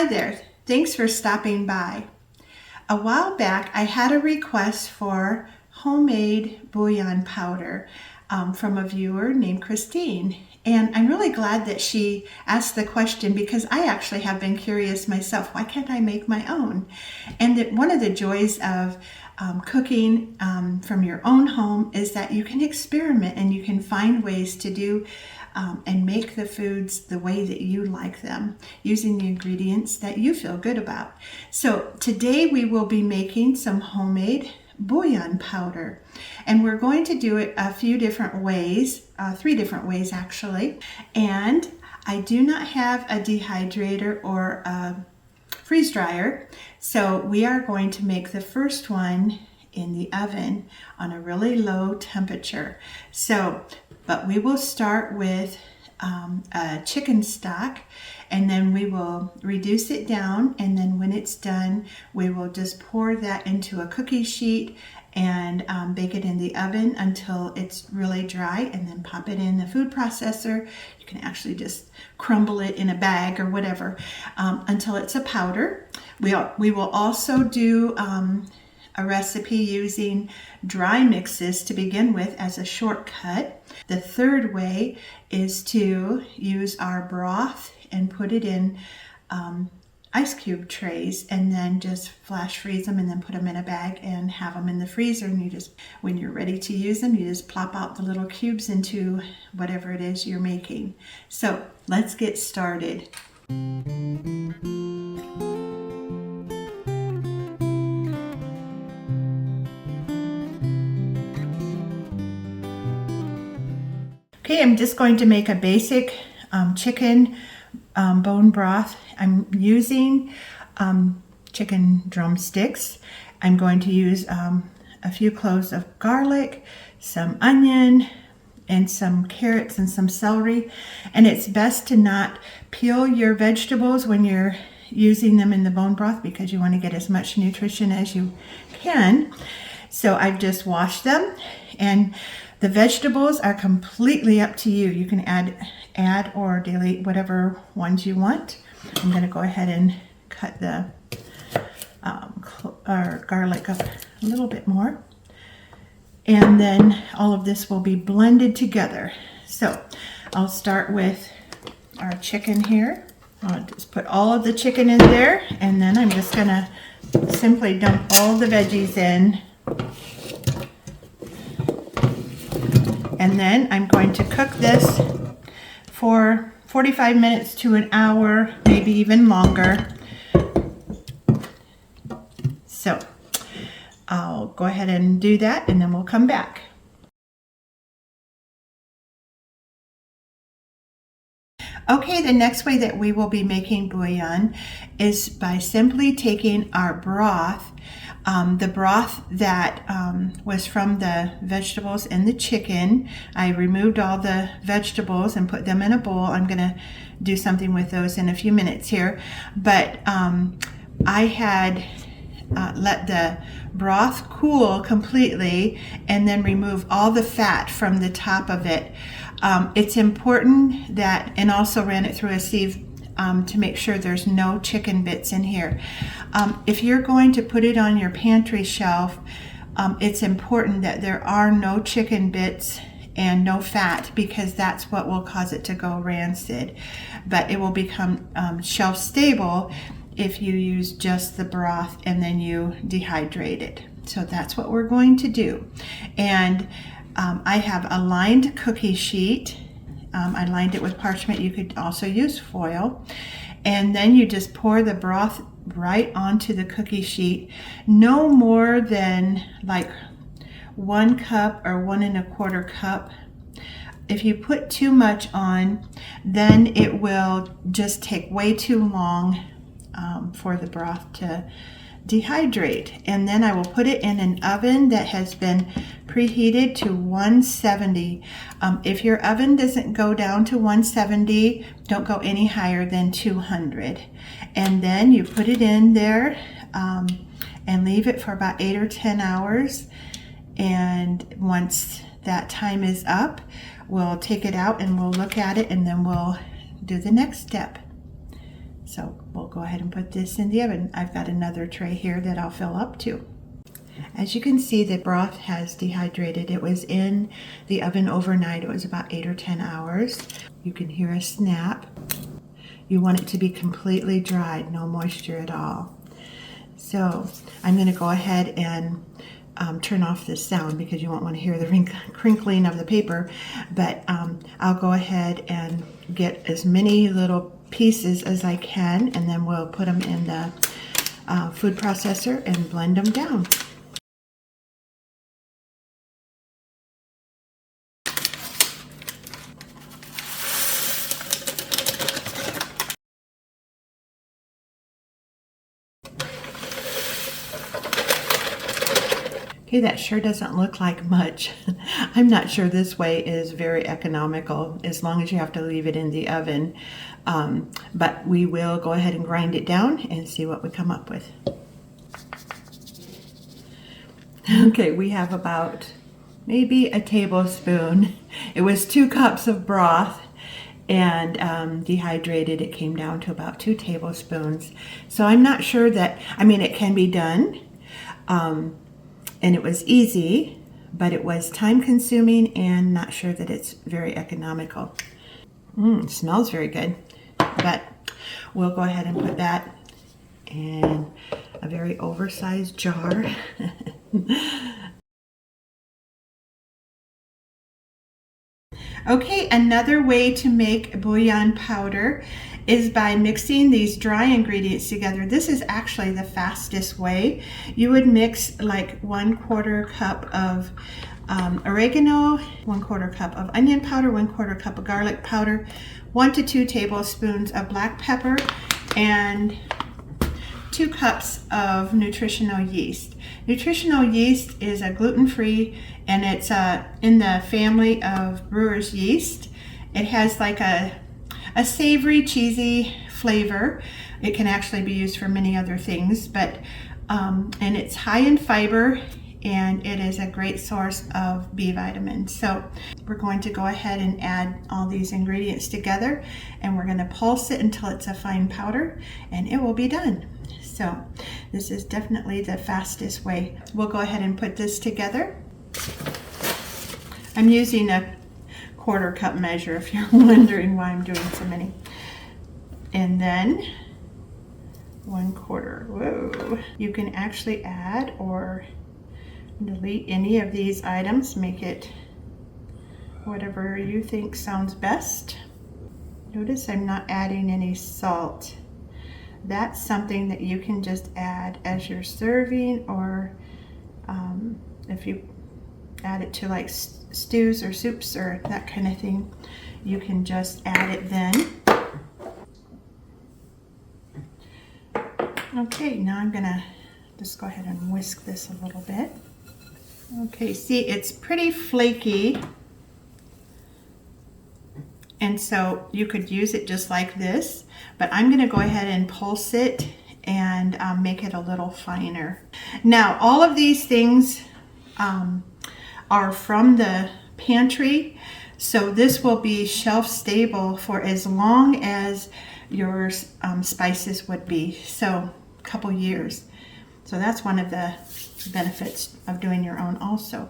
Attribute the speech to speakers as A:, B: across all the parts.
A: Hi there, thanks for stopping by. A while back I had a request for homemade bouillon powder from a viewer named Christine. And I'm really glad that she asked the question because I actually have been curious myself. Why can't I make my own? And that one of the joys of cooking from your own home is that you can experiment and you can find ways to do and make the foods the way that you like them, using the ingredients that you feel good about. So today we will be making some homemade bouillon powder, and we're going to do it a few different ways, 3 different ways actually. And I do not have a dehydrator or a freeze dryer, so we are going to make the first one in the oven on a really low temperature. But we will start with a chicken stock, and then we will reduce it down, and then when it's done we will just pour that into a cookie sheet and bake it in the oven until it's really dry, and then pop it in the food processor. You can actually just crumble it in a bag or whatever until it's a powder. We will also do a recipe using dry mixes to begin with as a shortcut. The third way is to use our broth and put it in ice cube trays, and then just flash freeze them and then put them in a bag and have them in the freezer. And you just, when you're ready to use them, you just plop out the little cubes into whatever it is you're making. So let's get started. Okay, I'm just going to make a basic chicken bone broth. I'm using chicken drumsticks. I'm going to use a few cloves of garlic, some onion, and some carrots and some celery. And it's best to not peel your vegetables when you're using them in the bone broth because you want to get as much nutrition as you can. So I've just washed them, and the vegetables are completely up to you. You can add or delete whatever ones you want. I'm going to go ahead and cut the garlic up a little bit more. And then all of this will be blended together. So I'll start with our chicken here. I'll just put all of the chicken in there, and then I'm just going to simply dump all the veggies in. And then I'm going to cook this for 45 minutes to an hour, maybe even longer. So I'll go ahead and do that, and then we'll come back. Okay, the next way that we will be making bouillon is by simply taking our broth, the broth that was from the vegetables and the chicken. I removed all the vegetables and put them in a bowl. I'm going to do something with those in a few minutes here. But I had let the broth cool completely and then remove all the fat from the top of it. It's important that, and also ran it through a sieve to make sure there's no chicken bits in here. If you're going to put it on your pantry shelf, it's important that there are no chicken bits and no fat, because that's what will cause it to go rancid. But it will become shelf stable if you use just the broth and then you dehydrate it. So that's what we're going to do. And I have a lined cookie sheet. I lined it with parchment. You could also use foil. And then you just pour the broth right onto the cookie sheet. No more than like 1 cup or 1 1/4 cup. If you put too much on, then it will just take way too long for the broth to dehydrate. And then I will put it in an oven that has been preheated to 170. If your oven doesn't go down to 170, don't go any higher than 200. And then you put it in there and leave it for about 8 or 10 hours. And once that time is up, we'll take it out and we'll look at it, and then we'll do the next step. So we'll go ahead and put this in the oven. I've got another tray here that I'll fill up too. As you can see, the broth has dehydrated. It was in the oven overnight. It was about 8 or 10 hours. You can hear a snap. You want it to be completely dried, no moisture at all. So I'm going to go ahead and turn off this sound because you won't want to hear the crinkling of the paper. But I'll go ahead and get as many little pieces as I can, and then we'll put them in the food processor and blend them down. Okay, that sure doesn't look like much. I'm not sure this way is very economical as long as you have to leave it in the oven. But we will go ahead and grind it down and see what we come up with. Okay, we have about maybe a tablespoon. It was 2 cups of broth, and dehydrated, it came down to about 2 tablespoons. So I'm not sure that, I mean, it can be done. And it was easy, but it was time consuming and not sure that it's very economical. It smells very good, but we'll go ahead and put that in a very oversized jar. Okay, another way to make bouillon powder is by mixing these dry ingredients together. This is actually the fastest way. You would mix like 1/4 cup of oregano, 1/4 cup of onion powder, 1/4 cup of garlic powder, 1 to 2 tablespoons of black pepper, and 2 cups of nutritional yeast. Nutritional yeast is a gluten-free, and it's in the family of brewer's yeast. It has like a savory, cheesy flavor. It can actually be used for many other things, but and it's high in fiber, and it is a great source of B vitamins. So we're going to go ahead and add all these ingredients together, and we're going to pulse it until it's a fine powder, and it will be done. So this is definitely the fastest way. We'll go ahead and put this together. I'm using a 1/4 cup measure if you're wondering why I'm doing so many. And then 1/4. Whoa. You can actually add or delete any of these items. Make it whatever you think sounds best. Notice I'm not adding any salt. That's something that you can just add as you're serving, or if you add it to like stews or soups or that kind of thing, you can just add it then. Okay, now I'm gonna just go ahead and whisk this a little bit. Okay, see, it's pretty flaky, and so you could use it just like this, but I'm gonna go ahead and pulse it and make it a little finer. Now, all of these things are from the pantry, so this will be shelf stable for as long as your spices would be, so a couple years. So that's one of the benefits of doing your own also.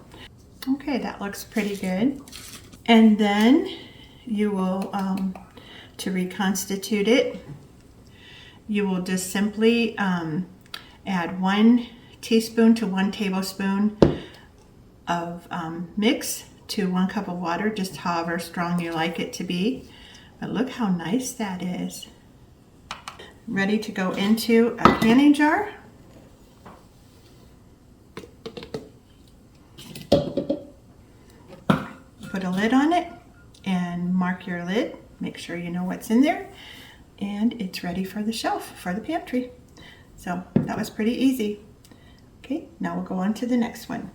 A: Okay, that looks pretty good. And then you will, to reconstitute it, you will just simply add 1 teaspoon to 1 tablespoon of mix to 1 cup of water, just however strong you like it to be. But look how nice that is. Ready to go into a canning jar. Put a lid on it and mark your lid. Make sure you know what's in there, and it's ready for the shelf, for the pantry. So that was pretty easy. Okay, now we'll go on to the next one.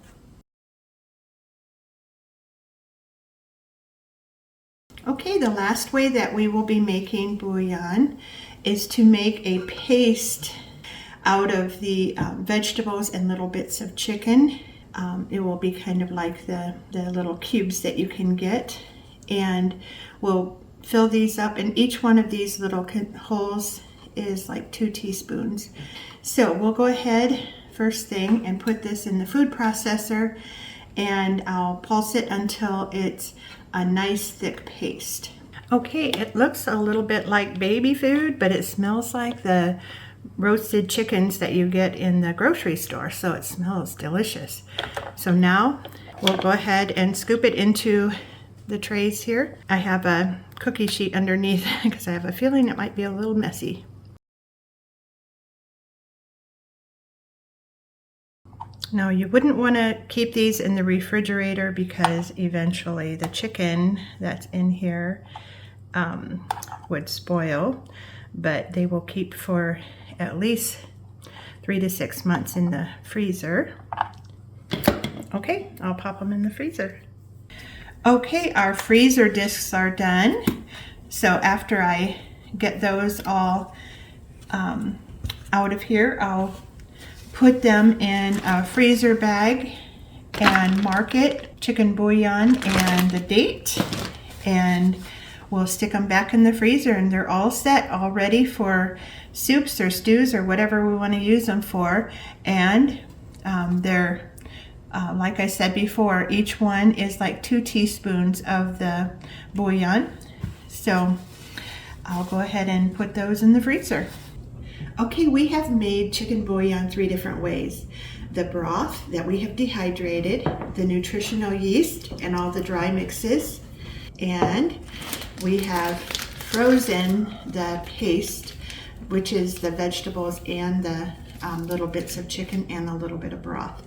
A: Okay, the last way that we will be making bouillon is to make a paste out of the vegetables and little bits of chicken. It will be kind of like the little cubes that you can get, and we'll fill these up in each one of these little holes is like 2 teaspoons. So we'll go ahead first thing and put this in the food processor, and I'll pulse it until it's a nice thick paste. Okay, it looks a little bit like baby food, but it smells like the roasted chickens that you get in the grocery store, so it smells delicious. So now we'll go ahead and scoop it into the trays here. I have a cookie sheet underneath because I have a feeling it might be a little messy. Now you wouldn't want to keep these in the refrigerator because eventually the chicken that's in here would spoil, but they will keep for at least 3 to 6 months in the freezer. Okay, I'll pop them in the freezer. Okay, our freezer discs are done. So after I get those all out of here, I'll put them in a freezer bag and mark it, chicken bouillon and the date, and we'll stick them back in the freezer, and they're all set, all ready for soups or stews or whatever we want to use them for. And they're like I said before, each one is like 2 teaspoons of the bouillon. So I'll go ahead and put those in the freezer. Okay, we have made chicken bouillon 3 different ways. The broth that we have dehydrated, the nutritional yeast and all the dry mixes, and we have frozen the paste, which is the vegetables and the little bits of chicken and a little bit of broth.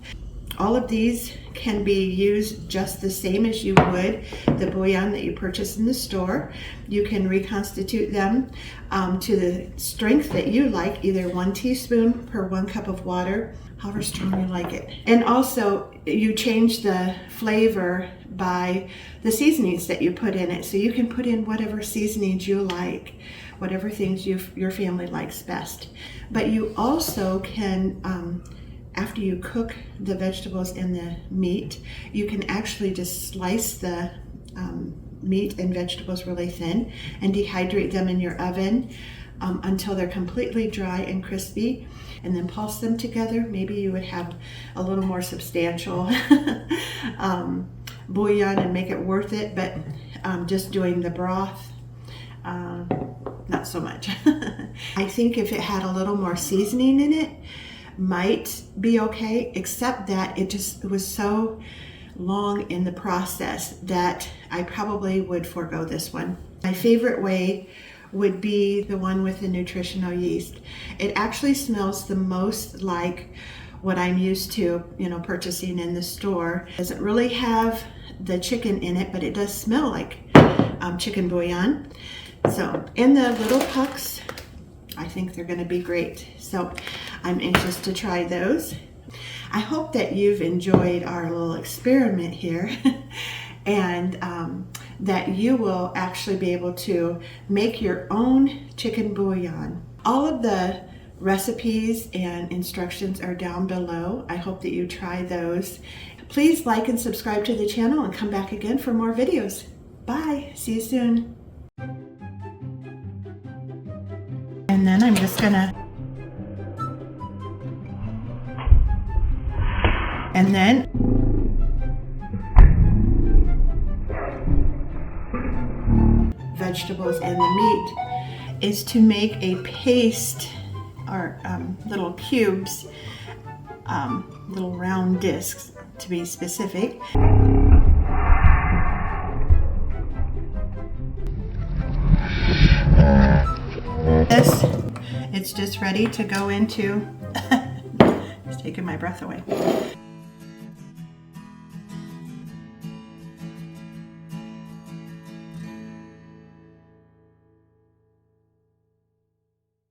A: All of these can be used just the same as you would the bouillon that you purchase in the store. You can reconstitute them to the strength that you like, either 1 teaspoon per 1 cup of water, however strong you like it. And also you change the flavor by the seasonings that you put in it. So you can put in whatever seasonings you like, whatever things your family likes best. But you also can, after you cook the vegetables and the meat, you can actually just slice the meat and vegetables really thin and dehydrate them in your oven until they're completely dry and crispy, and then pulse them together. Maybe you would have a little more substantial bouillon and make it worth it, but just doing the broth, not so much. I think if it had a little more seasoning in it, might be okay, except that it was so long in the process that I probably would forego this one. My favorite way would be the one with the nutritional yeast. It actually smells the most like what I'm used to, purchasing in the store. It doesn't really have the chicken in it, but it does smell like chicken bouillon. So in the little pucks, I think they're going to be great. So I'm anxious to try those. I hope that you've enjoyed our little experiment here and that you will actually be able to make your own chicken bouillon. All of the recipes and instructions are down below. I hope that you try those. Please like and subscribe to the channel and come back again for more videos. Bye. See you soon. And then I'm just gonna, and then vegetables and the meat is to make a paste, or little cubes, little round discs to be specific. It's just ready to go into, it's taking my breath away.